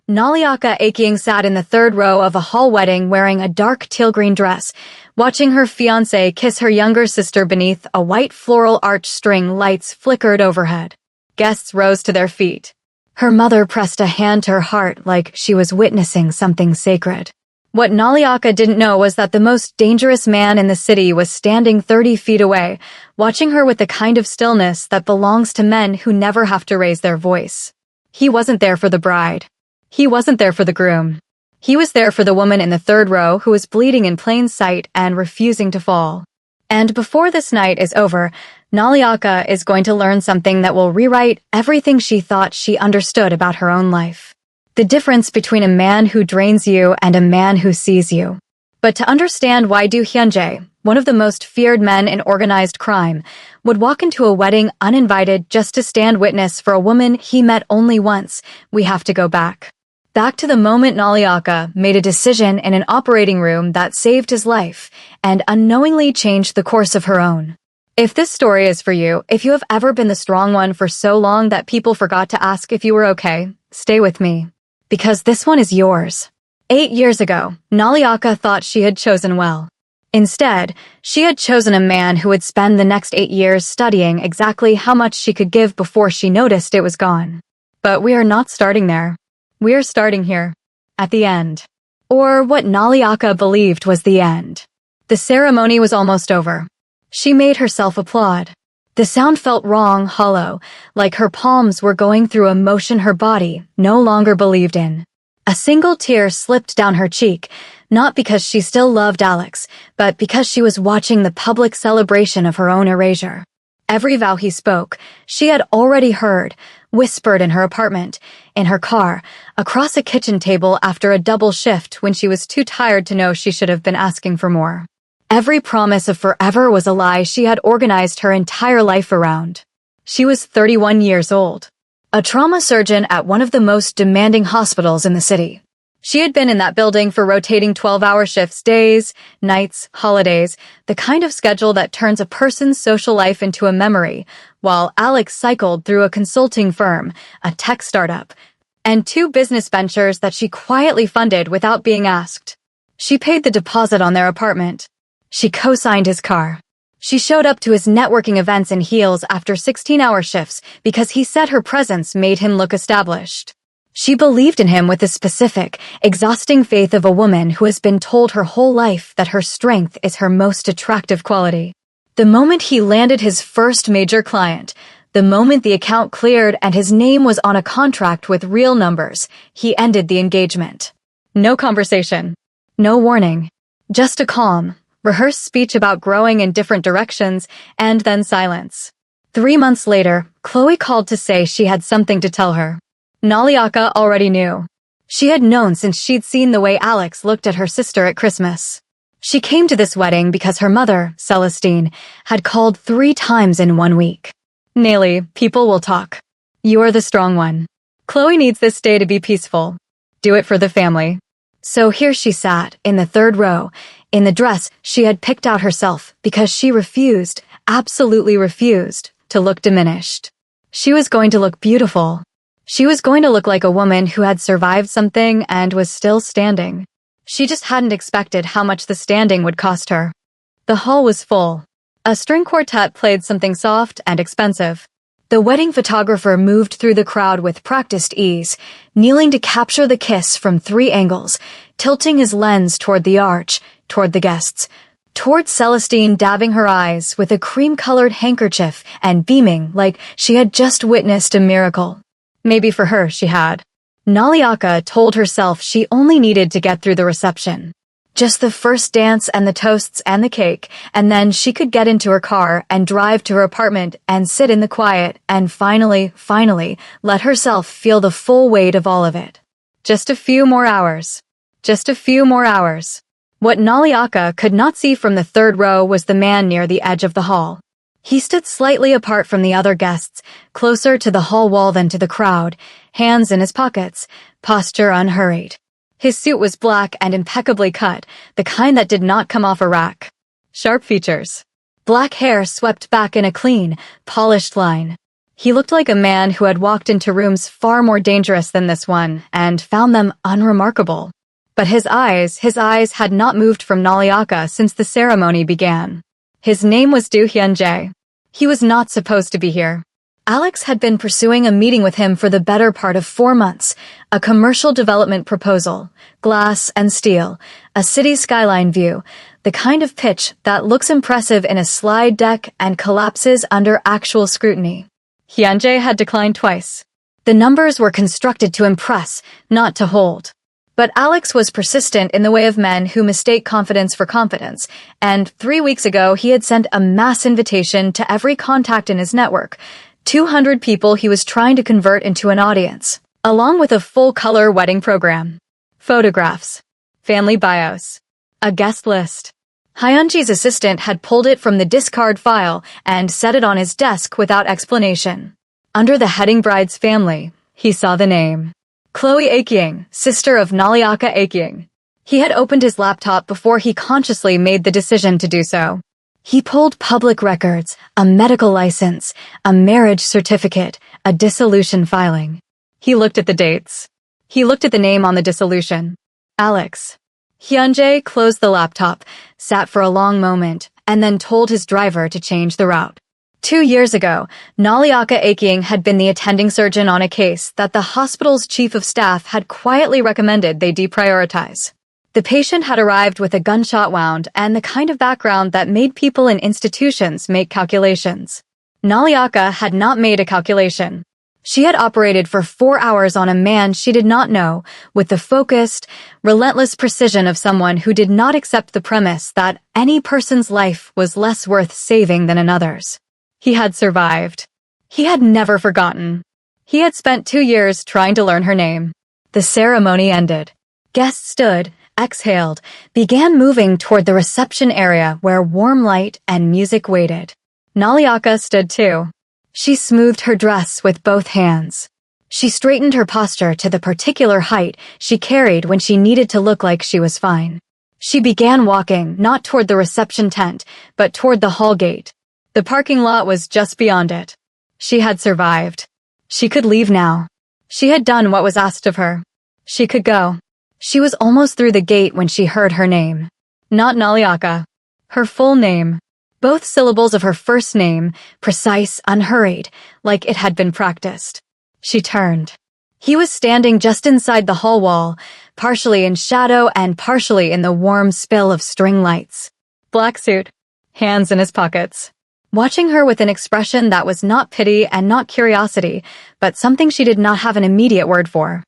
Naliaka Aking sat in the third row of a hall wedding wearing a dark teal green dress, watching her fiancé kiss her younger sister beneath a white floral arch string. Lights flickered overhead. Guests rose to their feet. Her mother pressed a hand to her heart like she was witnessing something sacred. What Naliaka didn't know was that the most dangerous man in the city was standing 30 feet away, watching her with the kind of stillness that belongs to men who never have to raise their voice. He wasn't there for the bride. He wasn't there for the groom. He was there for the woman in the third row who was bleeding in plain sight and refusing to fall. And before this night is over, Naliaka is going to learn something that will rewrite everything she thought she understood about her own life. The difference between a man who drains you and a man who sees you. But to understand why Du Hyunjae, one of the most feared men in organized crime, would walk into a wedding uninvited just to stand witness for a woman he met only once, we have to go back. Back to the moment Naliaka made a decision in an operating room that saved his life and unknowingly changed the course of her own. If this story is for you, if you have ever been the strong one for so long that people forgot to ask if you were okay, stay with me. Because this one is yours. 8 years ago, Naliaka thought she had chosen well. Instead, she had chosen a man who would spend the next 8 years studying exactly how much she could give before she noticed it was gone. But we are not starting there. We are starting here, at the end. Or what Naliaka believed was the end. The ceremony was almost over. She made herself applaud. The sound felt wrong, hollow, like her palms were going through a motion her body no longer believed in. A single tear slipped down her cheek, not because she still loved Alex, but because she was watching the public celebration of her own erasure. Every vow he spoke, she had already heard, whispered in her apartment, in her car, across a kitchen table after a double shift when she was too tired to know she should have been asking for more. Every promise of forever was a lie she had organized her entire life around. She was 31 years old, a trauma surgeon at one of the most demanding hospitals in the city. She had been in that building for rotating 12-hour shifts, days, nights, holidays, the kind of schedule that turns a person's social life into a memory, while Alex cycled through a consulting firm, a tech startup, and 2 business ventures that she quietly funded without being asked. She paid the deposit on their apartment. She co-signed his car. She showed up to his networking events in heels after 16-hour shifts because he said her presence made him look established. She believed in him with the specific, exhausting faith of a woman who has been told her whole life that her strength is her most attractive quality. The moment he landed his first major client, the moment the account cleared and his name was on a contract with real numbers, he ended the engagement. No conversation. No warning. Just a calm, rehearsed speech about growing in different directions, and then silence. 3 months later, Chloe called to say she had something to tell her. Naliaka already knew. She had known since she'd seen the way Alex looked at her sister at Christmas. She came to this wedding because her mother, Celestine, had called 3 times in 1 week. Nayli, people will talk. You're the strong one. Chloe needs this day to be peaceful. Do it for the family. So here she sat, in the third row, in the dress she had picked out herself because she refused, absolutely refused, to look diminished. She was going to look beautiful. She was going to look like a woman who had survived something and was still standing. She just hadn't expected how much the standing would cost her. The hall was full. A string quartet played something soft and expensive. The wedding photographer moved through the crowd with practiced ease, kneeling to capture the kiss from 3 angles, tilting his lens toward the arch, toward the guests, toward Celestine dabbing her eyes with a cream-colored handkerchief and beaming like she had just witnessed a miracle. Maybe for her, she had. Naliaka told herself she only needed to get through the reception. Just the first dance and the toasts and the cake, and then she could get into her car and drive to her apartment and sit in the quiet and finally let herself feel the full weight of all of it. Just a few more hours. Just a few more hours. What Naliaka could not see from the third row was the man near the edge of the hall. He stood slightly apart from the other guests, closer to the hall wall than to the crowd, hands in his pockets, posture unhurried. His suit was black and impeccably cut, the kind that did not come off a rack. Sharp features. Black hair swept back in a clean, polished line. He looked like a man who had walked into rooms far more dangerous than this one and found them unremarkable. But his eyes had not moved from Naliaka since the ceremony began. His name was Do Hyun-jae. He was not supposed to be here. Alex had been pursuing a meeting with him for the better part of 4 months, a commercial development proposal, glass and steel, a city skyline view, the kind of pitch that looks impressive in a slide deck and collapses under actual scrutiny. Hyun-jae had declined twice. The numbers were constructed to impress, not to hold. But Alex was persistent in the way of men who mistake confidence for confidence, and 3 weeks ago he had sent a mass invitation to every contact in his network, 200 people he was trying to convert into an audience, along with a full-color wedding program. Photographs, family bios, a guest list. Hyun-jae's assistant had pulled it from the discard file and set it on his desk without explanation. Under the heading bride's family, he saw the name. Chloe Akying, sister of Naliaka Akying. He had opened his laptop before he consciously made the decision to do so. He pulled public records, a medical license, a marriage certificate, a dissolution filing. He looked at the dates. He looked at the name on the dissolution. Alex. Hyun-jae closed the laptop, sat for a long moment, and then told his driver to change the route. 2 years ago, Naliaka Akying had been the attending surgeon on a case that the hospital's chief of staff had quietly recommended they deprioritize. The patient had arrived with a gunshot wound and the kind of background that made people in institutions make calculations. Naliaka had not made a calculation. She had operated for 4 hours on a man she did not know, with the focused, relentless precision of someone who did not accept the premise that any person's life was less worth saving than another's. He had survived. He had never forgotten. He had spent 2 years trying to learn her name. The ceremony ended. Guests stood, exhaled, began moving toward the reception area where warm light and music waited. Naliaka stood too. She smoothed her dress with both hands. She straightened her posture to the particular height she carried when she needed to look like she was fine. She began walking, not toward the reception tent, but toward the hall gate. The parking lot was just beyond it. She had survived. She could leave now. She had done what was asked of her. She could go. She was almost through the gate when she heard her name. Not Naliaka. Her full name. Both syllables of her first name, precise, unhurried, like it had been practiced. She turned. He was standing just inside the hall wall, partially in shadow and partially in the warm spill of string lights. Black suit. Hands in his pockets. Watching her with an expression that was not pity and not curiosity, but something she did not have an immediate word for.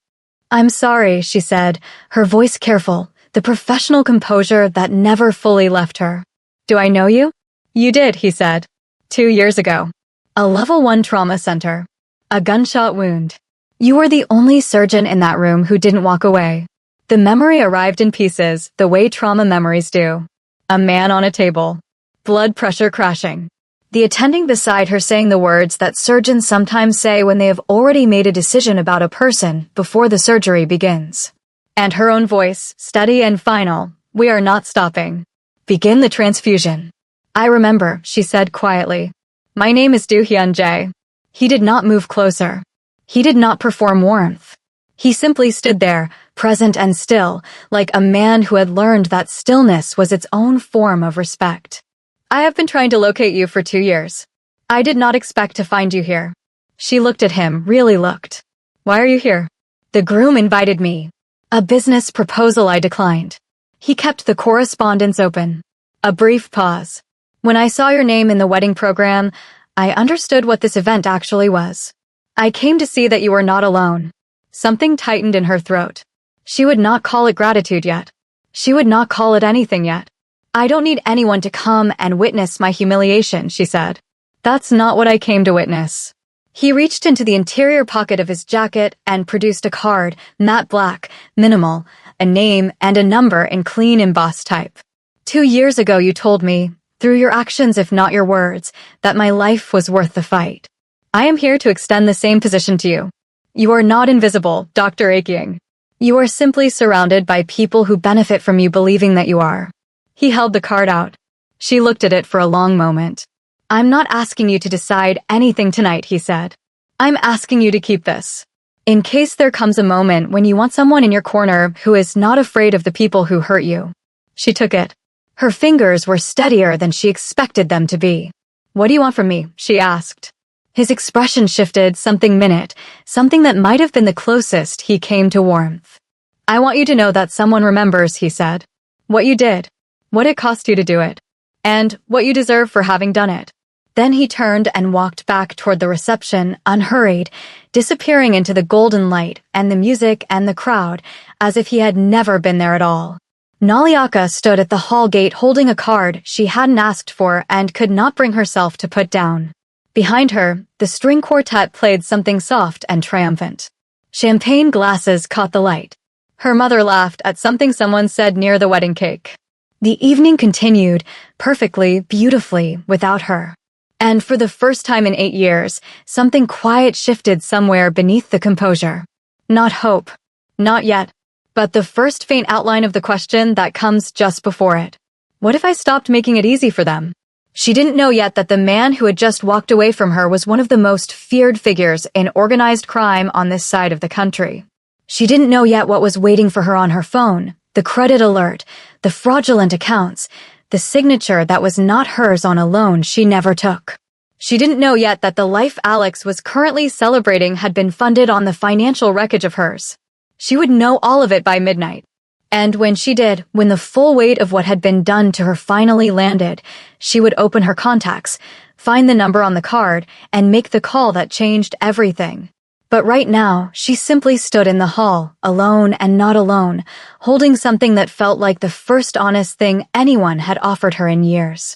"I'm sorry," she said, her voice careful, the professional composure that never fully left her. "Do I know you?" "You did," he said. 2 years ago. A level 1 trauma center. A gunshot wound. You were the only surgeon in that room who didn't walk away. The memory arrived in pieces, the way trauma memories do. A man on a table. Blood pressure crashing. The attending beside her saying the words that surgeons sometimes say when they have already made a decision about a person before the surgery begins. And her own voice, steady and final, "We are not stopping. Begin the transfusion." "I remember," she said quietly. "My name is Do Hyun-jae." He did not move closer. He did not perform warmth. He simply stood there, present and still, like a man who had learned that stillness was its own form of respect. "I have been trying to locate you for 2 years. I did not expect to find you here." She looked at him, really looked. "Why are you here?" "The groom invited me. A business proposal I declined." He kept the correspondence open. A brief pause. "When I saw your name in the wedding program, I understood what this event actually was. I came to see that you were not alone." Something tightened in her throat. She would not call it gratitude yet. She would not call it anything yet. "I don't need anyone to come and witness my humiliation," she said. "That's not what I came to witness." He reached into the interior pocket of his jacket and produced a card, matte black, minimal, a name and a number in clean embossed type. 2 years ago you told me, through your actions if not your words, that my life was worth the fight. I am here to extend the same position to you. You are not invisible, Dr. Akying. You are simply surrounded by people who benefit from you believing that you are." He held the card out. She looked at it for a long moment. I'm not asking you to decide anything tonight, he said. I'm asking you to keep this. In case there comes a moment when you want someone in your corner who is not afraid of the people who hurt you. She took it. Her fingers were steadier than she expected them to be. What do you want from me? She asked. His expression shifted something that might have been the closest he came to warmth. I want you to know that someone remembers, he said. What you did, what it cost you to do it, and what you deserve for having done it. Then he turned and walked back toward the reception, unhurried, disappearing into the golden light and the music and the crowd, as if he had never been there at all. Naliaka stood at the hall gate holding a card she hadn't asked for and could not bring herself to put down. Behind her, the string quartet played something soft and triumphant. Champagne glasses caught the light. Her mother laughed at something someone said near the wedding cake. The evening continued, perfectly, beautifully, without her. And for the first time in 8 years, something quiet shifted somewhere beneath the composure. Not hope. Not yet. But the first faint outline of the question that comes just before it. What if I stopped making it easy for them? She didn't know yet that the man who had just walked away from her was one of the most feared figures in organized crime on this side of the country. She didn't know yet what was waiting for her on her phone, the credit alert, the fraudulent accounts, the signature that was not hers on a loan she never took. She didn't know yet that the life Alex was currently celebrating had been funded on the financial wreckage of hers. She would know all of it by midnight. And when she did, when the full weight of what had been done to her finally landed, she would open her contacts, find the number on the card, and make the call that changed everything. But right now, she simply stood in the hall, alone and not alone, holding something that felt like the first honest thing anyone had offered her in years.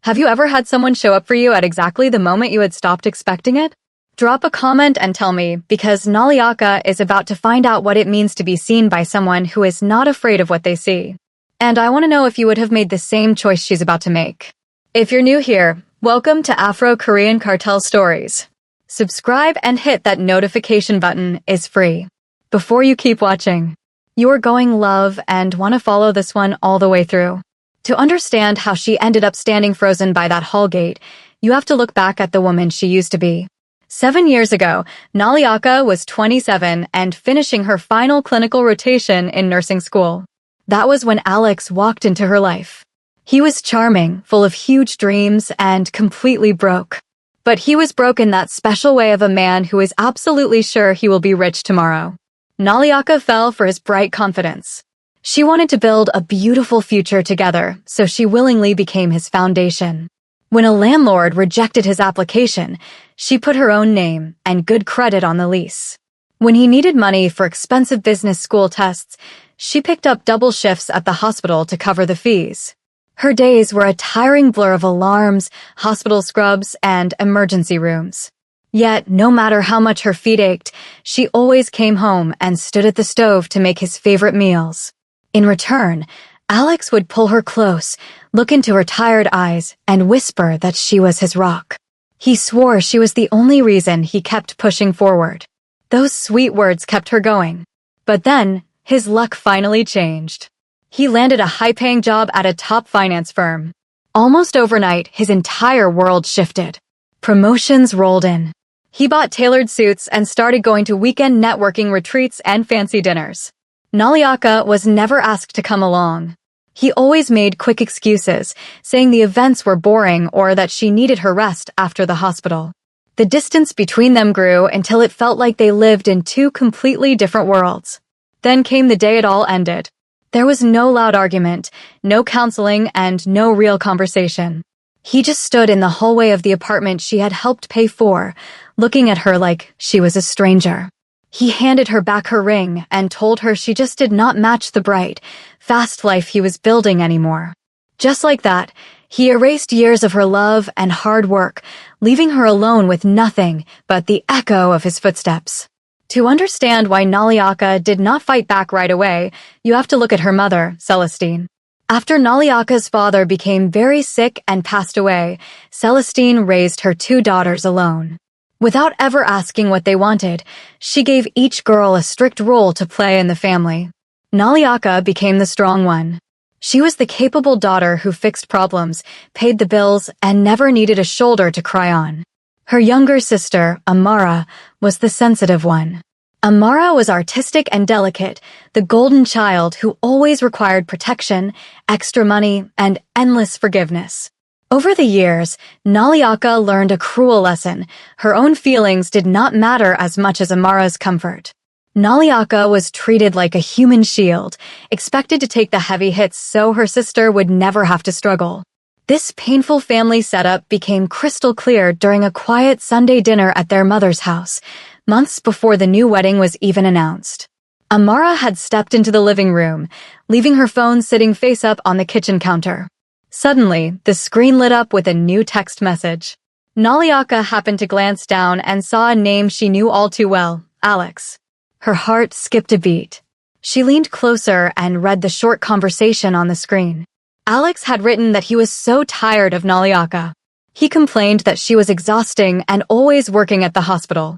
Have you ever had someone show up for you at exactly the moment you had stopped expecting it? Drop a comment and tell me, because Naliaka is about to find out what it means to be seen by someone who is not afraid of what they see. And I want to know if you would have made the same choice she's about to make. If you're new here, welcome to Afro-Korean Cartel Stories. Subscribe and hit that notification button is free. Before you keep watching, you are going love and want to follow this one all the way through. To understand how she ended up standing frozen by that hall gate, you have to look back at the woman she used to be. 7 years ago, Naliaka was 27 and finishing her final clinical rotation in nursing school. That was when Alex walked into her life. He was charming, full of huge dreams, and completely broke. But he was broke in that special way of a man who is absolutely sure he will be rich tomorrow. Naliaka fell for his bright confidence. She wanted to build a beautiful future together, so she willingly became his foundation. When a landlord rejected his application, she put her own name and good credit on the lease. When he needed money for expensive business school tests, she picked up double shifts at the hospital to cover the fees. Her days were a tiring blur of alarms, hospital scrubs, and emergency rooms. Yet, no matter how much her feet ached, she always came home and stood at the stove to make his favorite meals. In return, Alex would pull her close, look into her tired eyes, and whisper that she was his rock. He swore she was the only reason he kept pushing forward. Those sweet words kept her going. But then, his luck finally changed. He landed a high-paying job at a top finance firm. Almost overnight, his entire world shifted. Promotions rolled in. He bought tailored suits and started going to weekend networking retreats and fancy dinners. Naliaka was never asked to come along. He always made quick excuses, saying the events were boring or that she needed her rest after the hospital. The distance between them grew until it felt like they lived in two completely different worlds. Then came the day it all ended. There was no loud argument, no counseling, and no real conversation. He just stood in the hallway of the apartment she had helped pay for, looking at her like she was a stranger. He handed her back her ring and told her she just did not match the bright, fast life he was building anymore. Just like that, he erased years of her love and hard work, leaving her alone with nothing but the echo of his footsteps. To understand why Naliaka did not fight back right away, you have to look at her mother, Celestine. After Naliaka's father became very sick and passed away, Celestine raised her 2 daughters alone. Without ever asking what they wanted, she gave each girl a strict role to play in the family. Naliaka became the strong one. She was the capable daughter who fixed problems, paid the bills, and never needed a shoulder to cry on. Her younger sister, Amara, was the sensitive one. Amara was artistic and delicate, the golden child who always required protection, extra money, and endless forgiveness. Over the years, Naliaka learned a cruel lesson. Her own feelings did not matter as much as Amara's comfort. Naliaka was treated like a human shield, expected to take the heavy hits so her sister would never have to struggle. This painful family setup became crystal clear during a quiet Sunday dinner at their mother's house, months before the new wedding was even announced. Amara had stepped into the living room, leaving her phone sitting face up on the kitchen counter. Suddenly, the screen lit up with a new text message. Naliaka happened to glance down and saw a name she knew all too well, Alex. Her heart skipped a beat. She leaned closer and read the short conversation on the screen. Alex had written that he was so tired of Naliaka. He complained that she was exhausting and always working at the hospital.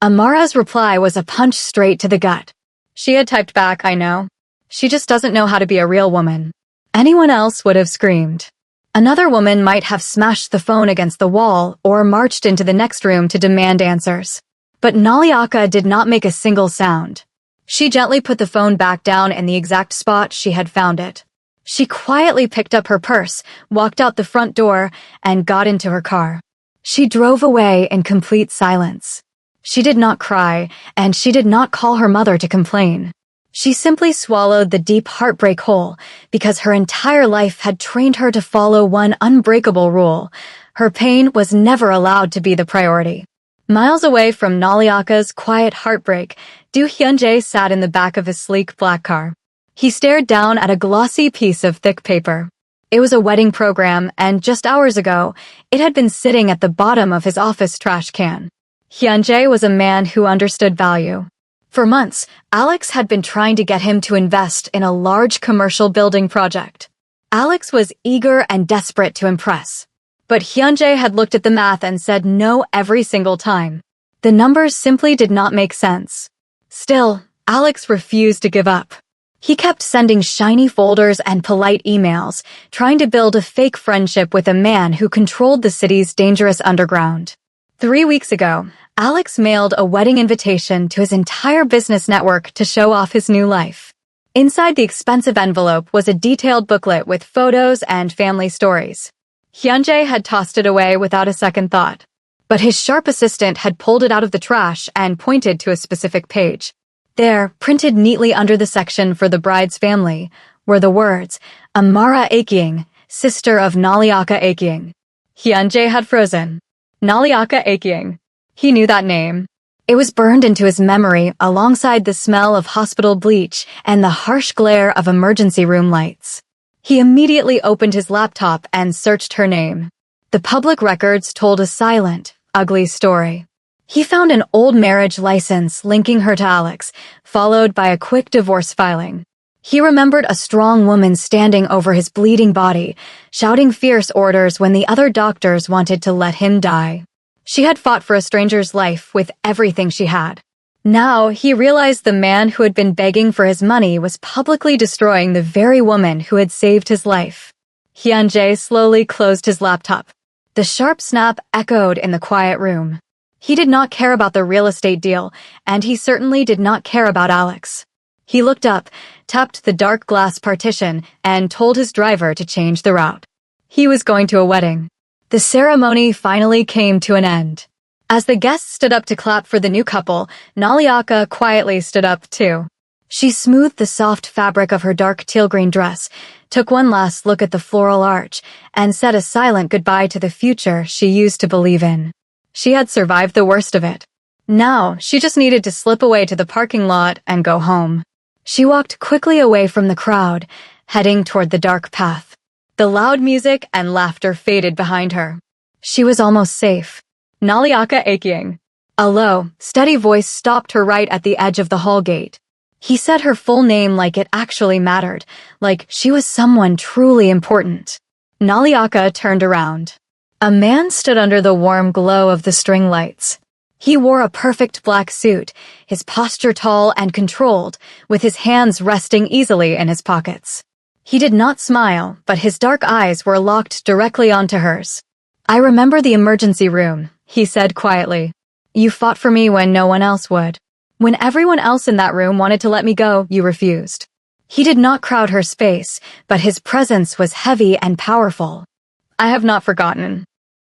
Amara's reply was a punch straight to the gut. She had typed back, "I know. She just doesn't know how to be a real woman." Anyone else would have screamed. Another woman might have smashed the phone against the wall or marched into the next room to demand answers. But Naliaka did not make a single sound. She gently put the phone back down in the exact spot she had found it. She quietly picked up her purse, walked out the front door, and got into her car. She drove away in complete silence. She did not cry, and she did not call her mother to complain. She simply swallowed the deep heartbreak whole, because her entire life had trained her to follow one unbreakable rule. Her pain was never allowed to be the priority. Miles away from Naliaka's quiet heartbreak, Do Hyunjae sat in the back of his sleek black car. He stared down at a glossy piece of thick paper. It was a wedding program, and just hours ago, it had been sitting at the bottom of his office trash can. Hyunjae was a man who understood value. For months, Alex had been trying to get him to invest in a large commercial building project. Alex was eager and desperate to impress. But Hyunjae had looked at the math and said no every single time. The numbers simply did not make sense. Still, Alex refused to give up. He kept sending shiny folders and polite emails, trying to build a fake friendship with a man who controlled the city's dangerous underground. 3 weeks ago, Alex mailed a wedding invitation to his entire business network to show off his new life. Inside the expensive envelope was a detailed booklet with photos and family stories. Hyunjae had tossed it away without a second thought. But his sharp assistant had pulled it out of the trash and pointed to a specific page. There, printed neatly under the section for the bride's family, were the words, Amara Akying, sister of Naliaka Akying. Hyunjae had frozen. Naliaka Akying. He knew that name. It was burned into his memory alongside the smell of hospital bleach and the harsh glare of emergency room lights. He immediately opened his laptop and searched her name. The public records told a silent, ugly story. He found an old marriage license linking her to Alex, followed by a quick divorce filing. He remembered a strong woman standing over his bleeding body, shouting fierce orders when the other doctors wanted to let him die. She had fought for a stranger's life with everything she had. Now, he realized the man who had been begging for his money was publicly destroying the very woman who had saved his life. Hyunjae slowly closed his laptop. The sharp snap echoed in the quiet room. He did not care about the real estate deal, and he certainly did not care about Alex. He looked up, tapped the dark glass partition, and told his driver to change the route. He was going to a wedding. The ceremony finally came to an end. As the guests stood up to clap for the new couple, Naliaka quietly stood up too. She smoothed the soft fabric of her dark teal green dress, took one last look at the floral arch, and said a silent goodbye to the future she used to believe in. She had survived the worst of it. Now, she just needed to slip away to the parking lot and go home. She walked quickly away from the crowd, heading toward the dark path. The loud music and laughter faded behind her. She was almost safe. Naliaka Akying. A low, steady voice stopped her right at the edge of the hall gate. He said her full name like it actually mattered, like she was someone truly important. Naliaka turned around. A man stood under the warm glow of the string lights. He wore a perfect black suit, his posture tall and controlled, with his hands resting easily in his pockets. He did not smile, but his dark eyes were locked directly onto hers. "I remember the emergency room," he said quietly. "You fought for me when no one else would. When everyone else in that room wanted to let me go, you refused." He did not crowd her space, but his presence was heavy and powerful. "I have not forgotten."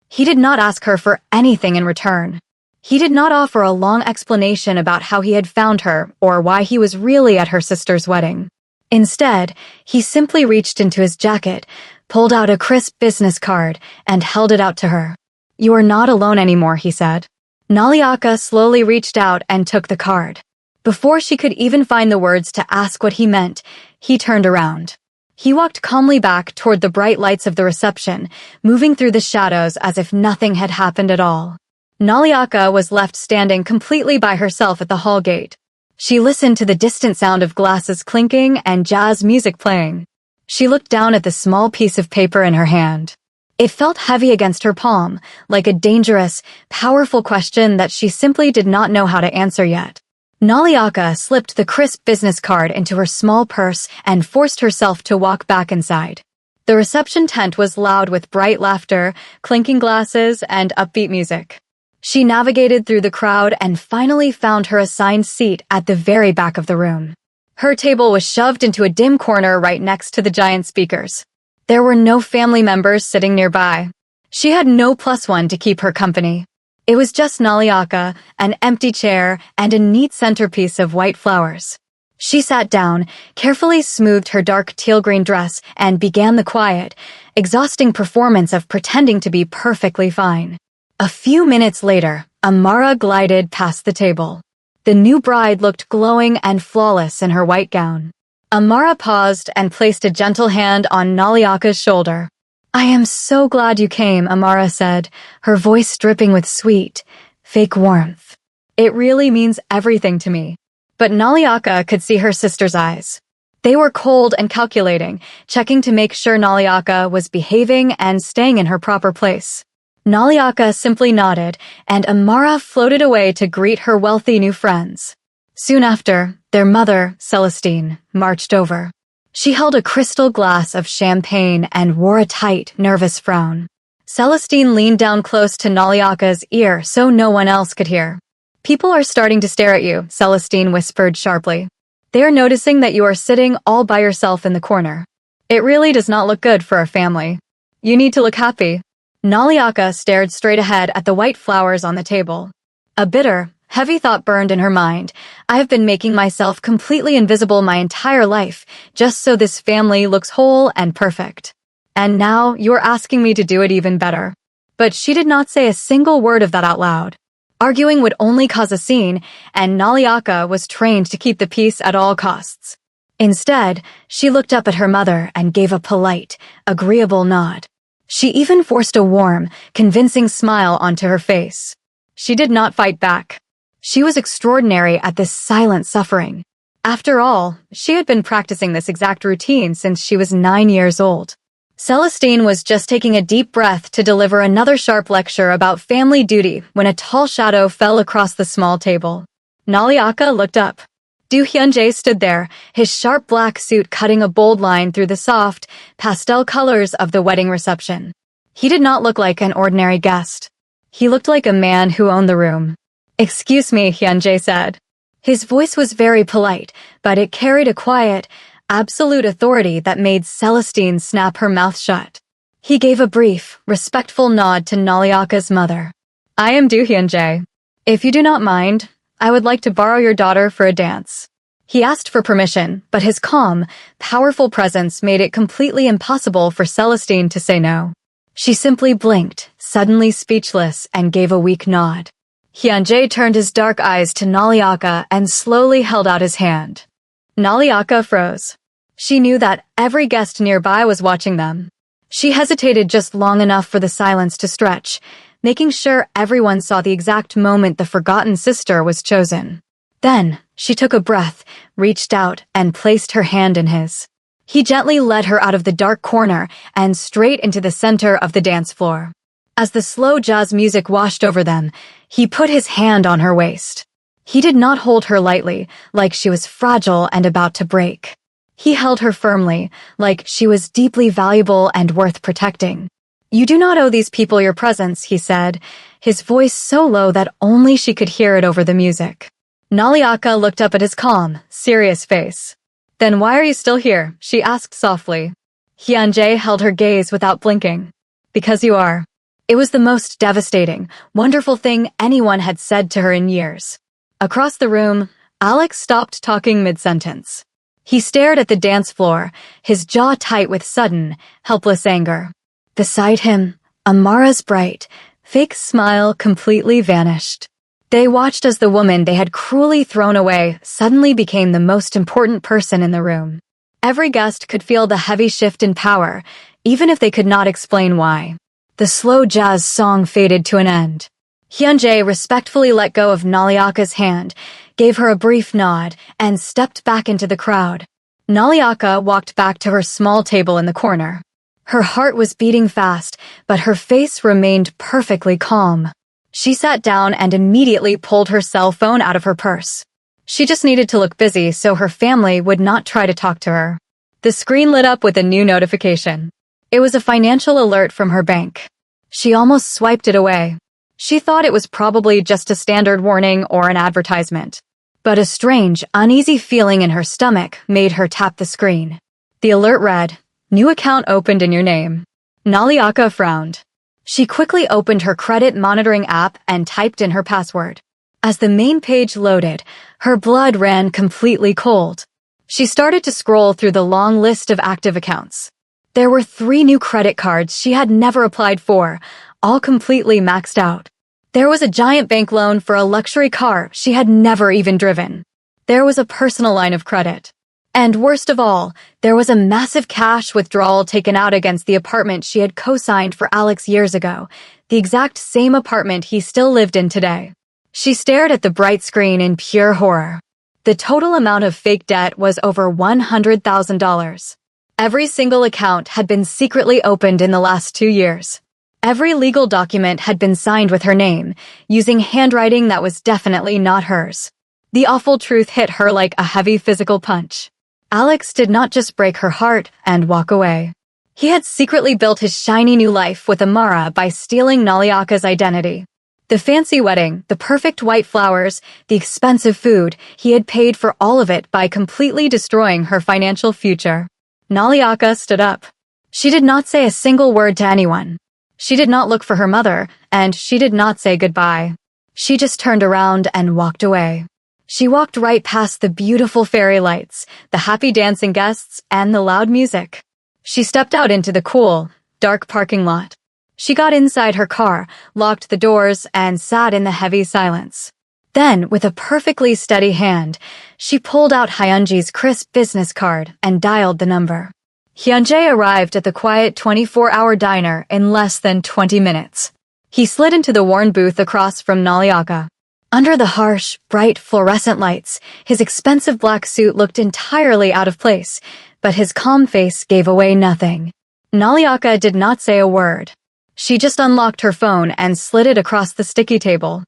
He did not ask her for anything in return. He did not offer a long explanation about how he had found her or why he was really at her sister's wedding. Instead, he simply reached into his jacket, pulled out a crisp business card, and held it out to her. "You are not alone anymore," he said. Naliaka slowly reached out and took the card. Before she could even find the words to ask what he meant, he turned around. He walked calmly back toward the bright lights of the reception, moving through the shadows as if nothing had happened at all. Naliaka was left standing completely by herself at the hall gate. She listened to the distant sound of glasses clinking and jazz music playing. She looked down at the small piece of paper in her hand. It felt heavy against her palm, like a dangerous, powerful question that she simply did not know how to answer yet. Naliaka slipped the crisp business card into her small purse and forced herself to walk back inside. The reception tent was loud with bright laughter, clinking glasses, and upbeat music. She navigated through the crowd and finally found her assigned seat at the very back of the room. Her table was shoved into a dim corner right next to the giant speakers. There were no family members sitting nearby. She had no plus one to keep her company. It was just Naliaka, an empty chair, and a neat centerpiece of white flowers. She sat down, carefully smoothed her dark teal-green dress, and began the quiet, exhausting performance of pretending to be perfectly fine. A few minutes later, Amara glided past the table. The new bride looked glowing and flawless in her white gown. Amara paused and placed a gentle hand on Naliaka's shoulder. "I am so glad you came," Amara said, her voice dripping with sweet, fake warmth. "It really means everything to me." But Naliaka could see her sister's eyes. They were cold and calculating, checking to make sure Naliaka was behaving and staying in her proper place. Naliaka simply nodded, and Amara floated away to greet her wealthy new friends. Soon after, their mother, Celestine, marched over. She held a crystal glass of champagne and wore a tight, nervous frown. Celestine leaned down close to Naliaka's ear so no one else could hear. "People are starting to stare at you," Celestine whispered sharply. "They are noticing that you are sitting all by yourself in the corner. It really does not look good for a family. You need to look happy." Naliaka stared straight ahead at the white flowers on the table. A bitter, heavy thought burned in her mind. "I have been making myself completely invisible my entire life, just so this family looks whole and perfect. And now you're asking me to do it even better." But she did not say a single word of that out loud. Arguing would only cause a scene, and Naliaka was trained to keep the peace at all costs. Instead, she looked up at her mother and gave a polite, agreeable nod. She even forced a warm, convincing smile onto her face. She did not fight back. She was extraordinary at this silent suffering. After all, she had been practicing this exact routine since she was 9 years old. Celestine was just taking a deep breath to deliver another sharp lecture about family duty when a tall shadow fell across the small table. Naliaka looked up. Du Hyunjae stood there, his sharp black suit cutting a bold line through the soft, pastel colors of the wedding reception. He did not look like an ordinary guest. He looked like a man who owned the room. "Excuse me," Hyunjae said. His voice was very polite, but it carried a quiet, absolute authority that made Celestine snap her mouth shut. He gave a brief, respectful nod to Naliaka's mother. "I am Du Hyunjae. If you do not mind, I would like to borrow your daughter for a dance." He asked for permission, but his calm, powerful presence made it completely impossible for Celestine to say no. She simply blinked, suddenly speechless, and gave a weak nod. Hyunjae turned his dark eyes to Naliaka and slowly held out his hand. Naliaka froze. She knew that every guest nearby was watching them. She hesitated just long enough for the silence to stretch, making sure everyone saw the exact moment the forgotten sister was chosen. Then, she took a breath, reached out, and placed her hand in his. He gently led her out of the dark corner and straight into the center of the dance floor. As the slow jazz music washed over them, he put his hand on her waist. He did not hold her lightly, like she was fragile and about to break. He held her firmly, like she was deeply valuable and worth protecting. "You do not owe these people your presence," he said, his voice so low that only she could hear it over the music. Naliaka looked up at his calm, serious face. "Then why are you still here?" she asked softly. Fiancé held her gaze without blinking. "Because you are." It was the most devastating, wonderful thing anyone had said to her in years. Across the room, Alex stopped talking mid-sentence. He stared at the dance floor, his jaw tight with sudden, helpless anger. Beside him, Amara's bright, fake smile completely vanished. They watched as the woman they had cruelly thrown away suddenly became the most important person in the room. Every guest could feel the heavy shift in power, even if they could not explain why. The slow jazz song faded to an end. Hyunjae respectfully let go of Naliaka's hand, gave her a brief nod, and stepped back into the crowd. Naliaka walked back to her small table in the corner. Her heart was beating fast, but her face remained perfectly calm. She sat down and immediately pulled her cell phone out of her purse. She just needed to look busy so her family would not try to talk to her. The screen lit up with a new notification. It was a financial alert from her bank. She almost swiped it away. She thought it was probably just a standard warning or an advertisement. But a strange, uneasy feeling in her stomach made her tap the screen. The alert read, "New account opened in your name." Naliaka frowned. She quickly opened her credit monitoring app and typed in her password. As the main page loaded, her blood ran completely cold. She started to scroll through the long list of active accounts. There were 3 new credit cards she had never applied for, all completely maxed out. There was a giant bank loan for a luxury car she had never even driven. There was a personal line of credit. And worst of all, there was a massive cash withdrawal taken out against the apartment she had co-signed for Alex years ago, the exact same apartment he still lived in today. She stared at the bright screen in pure horror. The total amount of fake debt was over $100,000. Every single account had been secretly opened in the last 2 years. Every legal document had been signed with her name, using handwriting that was definitely not hers. The awful truth hit her like a heavy physical punch. Alex did not just break her heart and walk away. He had secretly built his shiny new life with Amara by stealing Naliaka's identity. The fancy wedding, the perfect white flowers, the expensive food, he had paid for all of it by completely destroying her financial future. Naliaka stood up. She did not say a single word to anyone. She did not look for her mother, and she did not say goodbye. She just turned around and walked away. She walked right past the beautiful fairy lights, the happy dancing guests, and the loud music. She stepped out into the cool, dark parking lot. She got inside her car, locked the doors, and sat in the heavy silence. Then, with a perfectly steady hand, she pulled out Hyunji's crisp business card and dialed the number. Hyunjae arrived at the quiet 24-hour diner in less than 20 minutes. He slid into the worn booth across from Naliaka. Under the harsh, bright fluorescent lights, his expensive black suit looked entirely out of place, but his calm face gave away nothing. Naliaka did not say a word. She just unlocked her phone and slid it across the sticky table.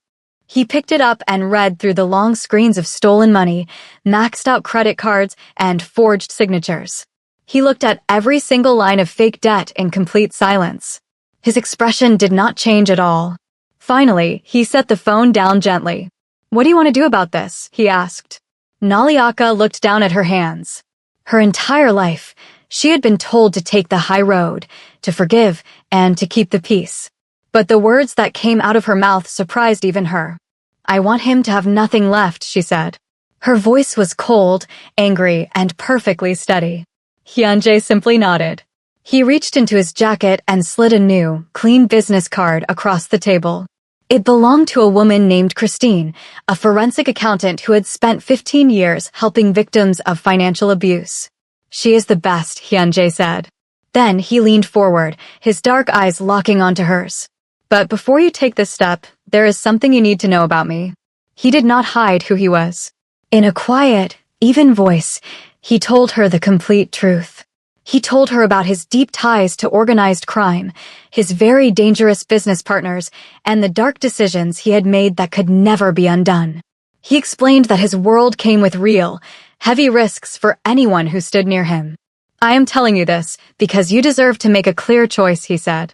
He picked it up and read through the long screens of stolen money, maxed-out credit cards, and forged signatures. He looked at every single line of fake debt in complete silence. His expression did not change at all. Finally, he set the phone down gently. "What do you want to do about this?" he asked. Naliaka looked down at her hands. Her entire life, she had been told to take the high road, to forgive, and to keep the peace. But the words that came out of her mouth surprised even her. "I want him to have nothing left," she said. Her voice was cold, angry, and perfectly steady. Hyunjae simply nodded. He reached into his jacket and slid a new, clean business card across the table. It belonged to a woman named Christine, a forensic accountant who had spent 15 years helping victims of financial abuse. "She is the best," Hyunjae said. Then he leaned forward, his dark eyes locking onto hers. "But before you take this step, there is something you need to know about me." He did not hide who he was. In a quiet, even voice, he told her the complete truth. He told her about his deep ties to organized crime, his very dangerous business partners, and the dark decisions he had made that could never be undone. He explained that his world came with real, heavy risks for anyone who stood near him. I am telling you this because you deserve to make a clear choice, he said.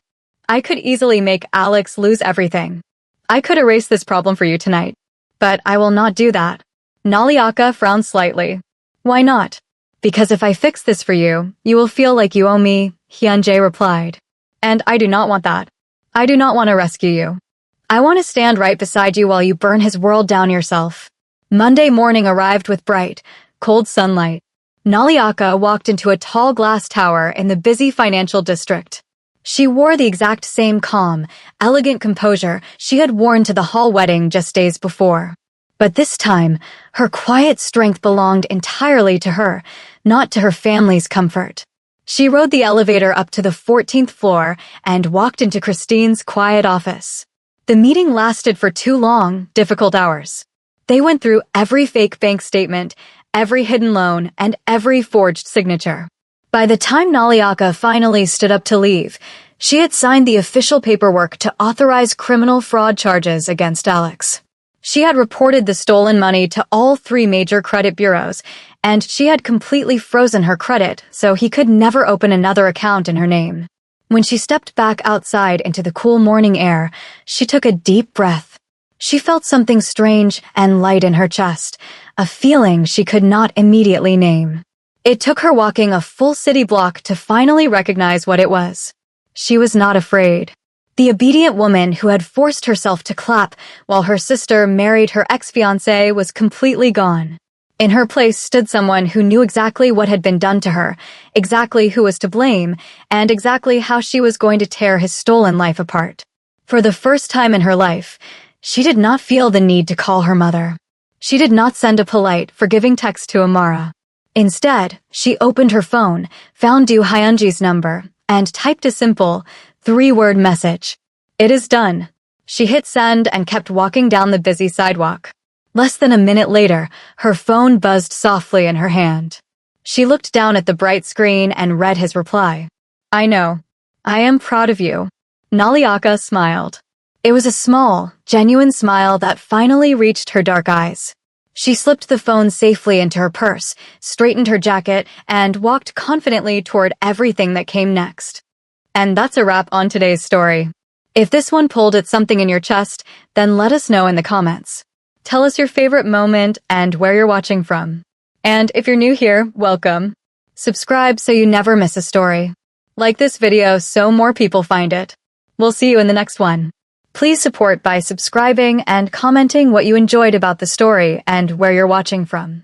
I could easily make Alex lose everything. I could erase this problem for you tonight. But I will not do that. Naliaka frowned slightly. Why not? Because if I fix this for you, you will feel like you owe me, Hyunjae replied. And I do not want that. I do not want to rescue you. I want to stand right beside you while you burn his world down yourself. Monday morning arrived with bright, cold sunlight. Naliaka walked into a tall glass tower in the busy financial district. She wore the exact same calm, elegant composure she had worn to the hall wedding just days before. But this time, her quiet strength belonged entirely to her, not to her family's comfort. She rode the elevator up to the 14th floor and walked into Christine's quiet office. The meeting lasted for 2 long, difficult hours. They went through every fake bank statement, every hidden loan, and every forged signature. By the time Naliaka finally stood up to leave, she had signed the official paperwork to authorize criminal fraud charges against Alex. She had reported the stolen money to all 3 major credit bureaus, and she had completely frozen her credit so he could never open another account in her name. When she stepped back outside into the cool morning air, she took a deep breath. She felt something strange and light in her chest, a feeling she could not immediately name. It took her walking a full city block to finally recognize what it was. She was not afraid. The obedient woman who had forced herself to clap while her sister married her ex-fiancé was completely gone. In her place stood someone who knew exactly what had been done to her, exactly who was to blame, and exactly how she was going to tear his stolen life apart. For the first time in her life, she did not feel the need to call her mother. She did not send a polite, forgiving text to Amara. Instead, she opened her phone, found Do Hyunji's number, and typed a simple, 3-word message. It is done. She hit send and kept walking down the busy sidewalk. Less than a minute later, her phone buzzed softly in her hand. She looked down at the bright screen and read his reply. I know. I am proud of you. Naliaka smiled. It was a small, genuine smile that finally reached her dark eyes. She slipped the phone safely into her purse, straightened her jacket, and walked confidently toward everything that came next. And that's a wrap on today's story. If this one pulled at something in your chest, then let us know in the comments. Tell us your favorite moment and where you're watching from. And if you're new here, welcome. Subscribe so you never miss a story. Like this video so more people find it. We'll see you in the next one. Please support by subscribing and commenting what you enjoyed about the story and where you're watching from.